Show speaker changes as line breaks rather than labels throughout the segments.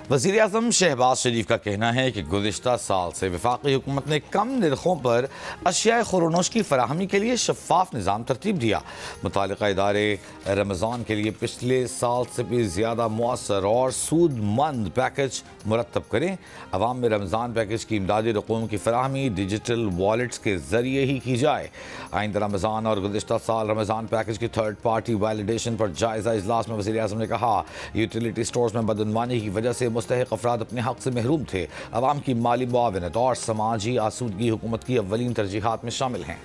وزیر اعظم شہباز شریف کا کہنا ہے کہ گزشتہ سال سے وفاقی حکومت نے کم نرخوں پر اشیاء خورونوش کی فراہمی کے لیے شفاف نظام ترتیب دیا۔ متعلقہ ادارے رمضان کے لیے پچھلے سال سے بھی زیادہ مؤثر اور سود مند پیکج مرتب کریں۔ عوام میں رمضان پیکج کی امدادی رقوم کی فراہمی ڈیجیٹل والیٹس کے ذریعے ہی کی جائے۔ آئندہ رمضان اور گزشتہ سال رمضان پیکج کی تھرڈ پارٹی ویلیڈیشن پر جائزہ اجلاس میں وزیر اعظم نے کہا، یوٹیلیٹی سٹورز میں بدعنوانی کی وجہ سے مستحق افراد اپنے حق سے محروم تھے۔ عوام کی مالی معاونت اور سماجی آسودگی حکومت کی اولین ترجیحات میں شامل ہیں۔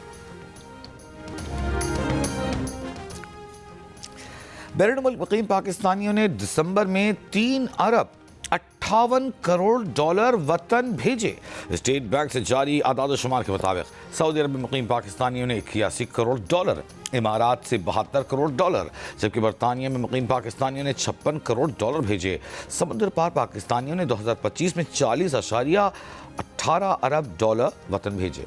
بیرون ملک مقیم پاکستانیوں نے دسمبر میں 3 ارب 58 کروڑ ڈالر وطن بھیجے۔ اسٹیٹ بینک سے جاری اعداد و شمار کے مطابق سعودی عرب میں مقیم پاکستانیوں نے 81 کروڑ ڈالر، امارات سے 72 کروڑ ڈالر، جبکہ برطانیہ میں مقیم پاکستانیوں نے 56 کروڑ ڈالر بھیجے۔ سمندر پار پاکستانیوں نے 2025 میں 40.18 ارب ڈالر وطن بھیجے۔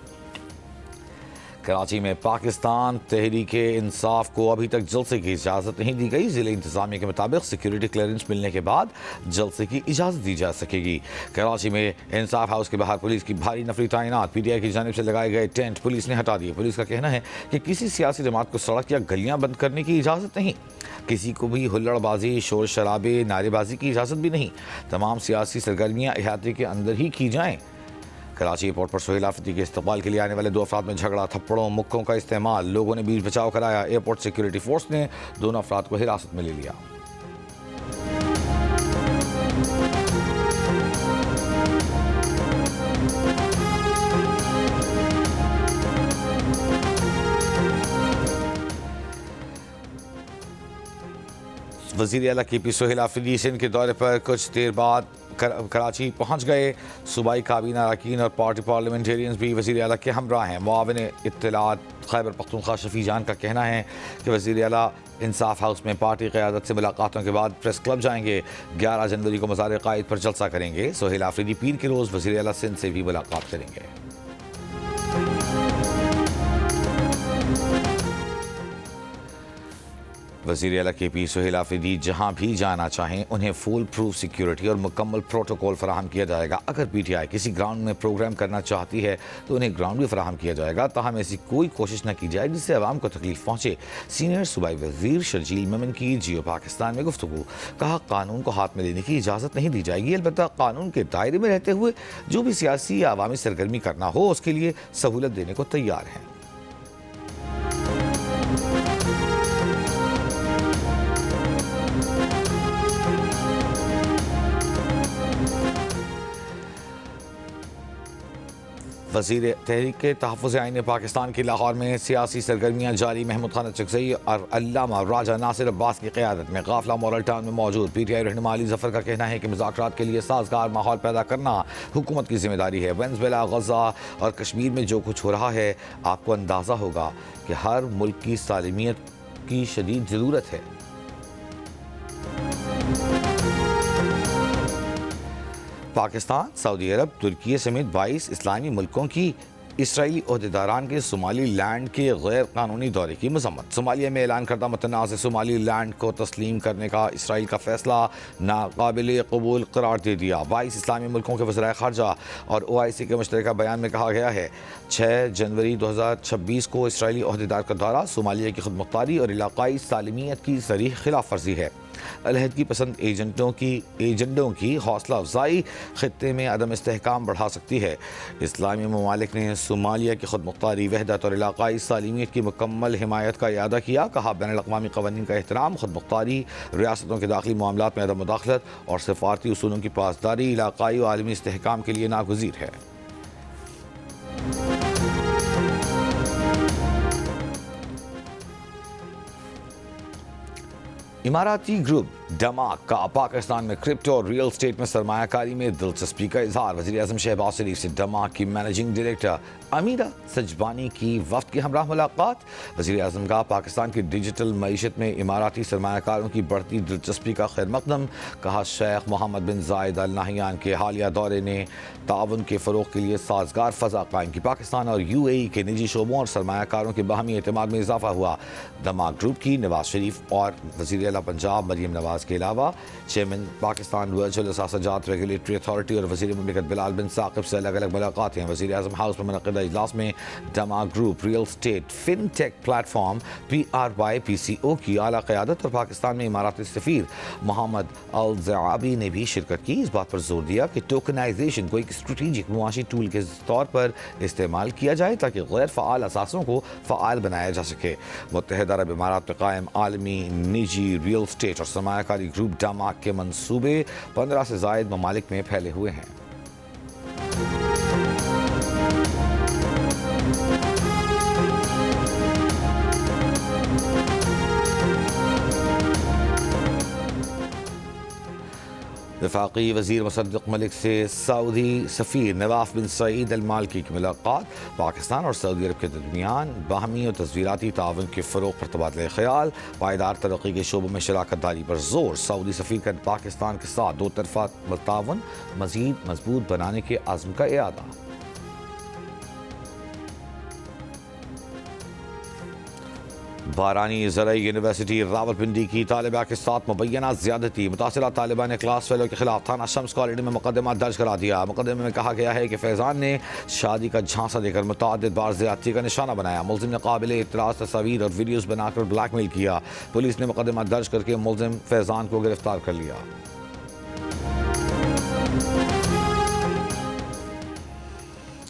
کراچی میں پاکستان تحریک انصاف کو ابھی تک جلسے کی اجازت نہیں دی گئی۔ ضلع انتظامیہ کے مطابق سیکیورٹی کلیئرنس ملنے کے بعد جلسے کی اجازت دی جا سکے گی۔ کراچی میں انصاف ہاؤس کے باہر پولیس کی بھاری نفری تعینات، پی ٹی آئی کی جانب سے لگائے گئے ٹینٹ پولیس نے ہٹا دیے۔ پولیس کا کہنا ہے کہ کسی سیاسی جماعت کو سڑک یا گلیاں بند کرنے کی اجازت نہیں، کسی کو بھی ہلڑ بازی، شور شرابے، نعرے بازی کی اجازت بھی نہیں۔ تمام سیاسی سرگرمیاں احاطے کے اندر ہی کی جائیں۔ کراچی ایئرپورٹ پر سہیل آفریدی کے استقبال کے لیے آنے والے 2 افراد میں جھگڑا، تھپڑوں مکوں کا استعمال، لوگوں نے بیچ بچاؤ کرایا۔ ایئرپورٹ سیکیورٹی فورس نے دونوں افراد کو حراست میں لے لیا۔ وزیر اعلیٰ کے پی سہیل آفریدی سندھ کے دورے پر کچھ دیر بعد کراچی پہنچ گئے۔ صوبائی کابینہ اراکین اور پارٹی پارلیمنٹیرینز بھی وزیر اعلیٰ کے ہمراہ ہیں۔ معاون اطلاعات خیبر پختونخوا شفیع جان کا کہنا ہے کہ وزیر اعلیٰ انصاف ہاؤس میں پارٹی قیادت سے ملاقاتوں کے بعد پریس کلب جائیں گے۔ 11 جنوری کو مزار قائد پر جلسہ کریں گے۔ سہیل آفریدی پیر کے روز وزیر اعلیٰ سندھ سے بھی ملاقات کریں گے۔ وزیر اعلیٰ کے پی سہیل آفریدی جہاں بھی جانا چاہیں انہیں فول پروف سیکیورٹی اور مکمل پروٹوکول فراہم کیا جائے گا۔ اگر پی ٹی آئی کسی گراؤنڈ میں پروگرام کرنا چاہتی ہے تو انہیں گراؤنڈ بھی فراہم کیا جائے گا، تاہم ایسی کوئی کوشش نہ کی جائے جس سے عوام کو تکلیف پہنچے۔ سینئر صوبائی وزیر شرجیل مومن کی جیو پاکستان میں گفتگو، کہا قانون کو ہاتھ میں لینے کی اجازت نہیں دی جائے گی، البتہ قانون کے دائرے میں رہتے ہوئے جو بھی سیاسی یا عوامی سرگرمی کرنا ہو اس کے لیے سہولت دینے کو تیار ہیں۔ وزیر تحریک تحفظ آئین پاکستان کی لاہور میں سیاسی سرگرمیاں جاری۔ محمود خان چکزئی اور علامہ راجہ ناصر عباس کی قیادت میں قافلہ ماڈل ٹاؤن میں موجود۔ پی ٹی آئی رہنما علی ظفر کا کہنا ہے کہ مذاکرات کے لیے سازگار ماحول پیدا کرنا حکومت کی ذمہ داری ہے۔ وینزویلا، غزہ اور کشمیر میں جو کچھ ہو رہا ہے، آپ کو اندازہ ہوگا کہ ہر ملک کی سالمیت کی شدید ضرورت ہے۔ پاکستان، سعودی عرب، ترکی سمیت 22 اسلامی ملکوں کی اسرائیلی عہدیداران کے صومالی لینڈ کے غیر قانونی دورے کی مذمت۔ صومالیہ میں اعلان کردہ متنازع صومالی لینڈ کو تسلیم کرنے کا اسرائیل کا فیصلہ ناقابل قبول قرار دے دیا۔ 22 اسلامی ملکوں کے وزرائے خارجہ اور OIC کے مشترکہ بیان میں کہا گیا ہے، 6 جنوری 2026 کو اسرائیلی عہدیدار کا دورہ صومالیہ کی خود مختاری اور علاقائی سالمیت کی صریح خلاف ورزی ہے۔ علیحدگی پسند ایجنڈوں کی حوصلہ افزائی خطے میں عدم استحکام بڑھا سکتی ہے۔ اسلامی ممالک نے صومالیہ کی خود مختاری، وحدت اور علاقائی سالمیت کی مکمل حمایت کا اعادہ کیا۔ کہا، بین الاقوامی قوانین کا احترام، خود مختاری، ریاستوں کے داخلی معاملات میں عدم مداخلت اور سفارتی اصولوں کی پاسداری علاقائی و عالمی استحکام کے لیے ناگزیر ہے۔ اماراتی گروپ ڈماک کا پاکستان میں کرپٹو اور ریئل اسٹیٹ میں سرمایہ کاری میں دلچسپی کا اظہار۔ وزیر اعظم شہباز شریف سے ڈماک کی مینیجنگ ڈائریکٹر امیرہ سجبانی کی وفد کے ہمراہ ملاقات۔ وزیر اعظم کا پاکستان کی ڈیجیٹل معیشت میں اماراتی سرمایہ کاروں کی بڑھتی دلچسپی کا خیر مقدم۔ کہا، شیخ محمد بن زائد ال نہیان کے حالیہ دورے نے تعاون کے فروغ کے لیے سازگار فضا قائم کی۔ پاکستان اور UAE کے نجی شعبوں اور سرمایہ کاروں کے باہمی اعتماد میں اضافہ ہوا۔ ڈماک گروپ کی نواز شریف اور وزیر اعلیٰ پنجاب مریم نواز نواز کے علاوہ چیئرمین پاکستان ورچوئل اثاثہ جات ریگولیٹری اتھارٹی اور وزیر مملکت بلال بن ثاقب سے الگ الگ ملاقاتیں. وزیر اعظم ہاؤس میں منعقدہ اجلاس میں ڈما گروپ، ریئل اسٹیٹ، فن ٹیک پلیٹ فارم PRYPCO کی اعلیٰ قیادت اور پاکستان میں اماراتی سفیر محمد الزعابی نے بھی شرکت کی. اس بات پر زور دیا کہ ٹوکنائزیشن کو ایک اسٹریٹجک معاشی ٹول کے طور پر استعمال کیا جائے تاکہ غیر فعال اثاثوں کو فعال بنایا جا سکے. متحدہ عرب امارات میں قائم عالمی نجی ریئل اسٹیٹ اور سرمایہ کاری گروپ ڈاما کے منصوبے 15 سے زائد ممالک میں پھیلے ہوئے ہیں. وفاقی وزیر مصدق ملک سے سعودی سفیر نواف بن سعید المالکی کی ملاقات. پاکستان اور سعودی عرب کے درمیان باہمی اور تصویراتی تعاون کے فروغ پر تبادلہ خیال. پائیدار ترقی کے شعبوں میں شراکت داری پر زور. سعودی سفیر کا پاکستان کے ساتھ دو طرفہ تعاون مزید مضبوط بنانے کے عزم کا اعادہ. بارانی زرعی یونیورسٹی راولپنڈی کی طالبہ کے ساتھ مبینہ زیادتی. متاثرہ طالبہ نے کلاس فیلو کے خلاف تھانہ شمس کالونی میں مقدمہ درج کرا دیا. مقدمے میں کہا گیا ہے کہ فیضان نے شادی کا جھانسا دے کر متعدد بار زیادتی کا نشانہ بنایا. ملزم نے قابل اعتراض تصاویر اور ویڈیوز بنا کر بلیک میل کیا. پولیس نے مقدمہ درج کر کے ملزم فیضان کو گرفتار کر لیا.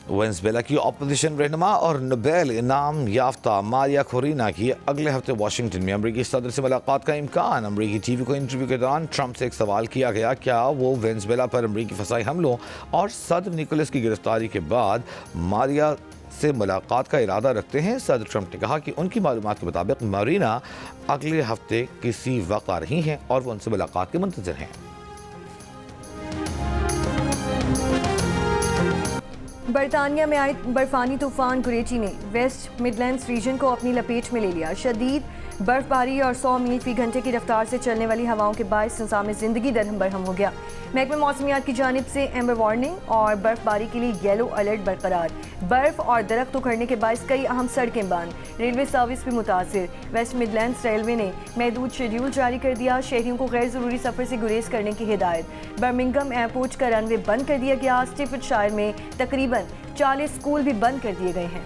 وینزویلا کی اپوزیشن رہنما اور نوبیل انعام یافتہ ماریا کورینا کی اگلے ہفتے واشنگٹن میں امریکی صدر سے ملاقات کا امکان. امریکی ٹی وی کو انٹرویو کے دوران ٹرمپ سے ایک سوال کیا گیا کیا وہ وینزویلا پر امریکی فضائی حملوں اور صدر نیکولس کی گرفتاری کے بعد ماریا سے ملاقات کا ارادہ رکھتے ہیں. صدر ٹرمپ نے کہا کہ ان کی معلومات کے مطابق مورینا اگلے ہفتے کسی وقت آ رہی ہیں اور وہ ان سے ملاقات کے منتظر ہیں.
برطانیہ میں آئے برفانی طوفان گریچی نے ویسٹ مڈلینڈز ریجن کو اپنی لپیٹ میں لے لیا. شدید برف باری اور 100 میل فی گھنٹے کی رفتار سے چلنے والی ہواؤں کے باعث نظام زندگی درہم برہم ہو گیا. محکمہ موسمیات کی جانب سے ایمبر وارننگ اور برف باری کے لیے یلو الرٹ برقرار. برف اور درخت اکھڑنے کے باعث کئی اہم سڑکیں بند. ریلوے سروس بھی متاثر. ویسٹ مڈلینڈز ریلوے نے محدود شیڈول جاری کر دیا. شہریوں کو غیر ضروری سفر سے گریز کرنے کی ہدایت. برمنگھم ایئرپورٹ کا رن وے بند کر دیا گیا. اسٹیفرڈ شائر میں تقریباً 40 اسکول بھی بند کر دیے گئے ہیں.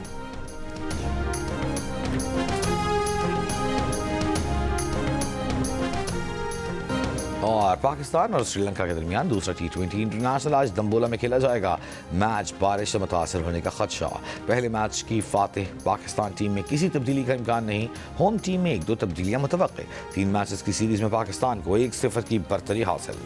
اور پاکستان اور سری لنکا کے درمیان دوسرا T20 انٹرنیشنل آج دمبولا میں کھیلا جائے گا. میچ بارش سے متاثر ہونے کا خدشہ. پہلے میچ کی فاتح پاکستان ٹیم میں کسی تبدیلی کا امکان نہیں. ہوم ٹیم میں 1-2 تبدیلیاں متوقع. 3 میچز کی سیریز میں پاکستان کو 1-0 کی برتری حاصل.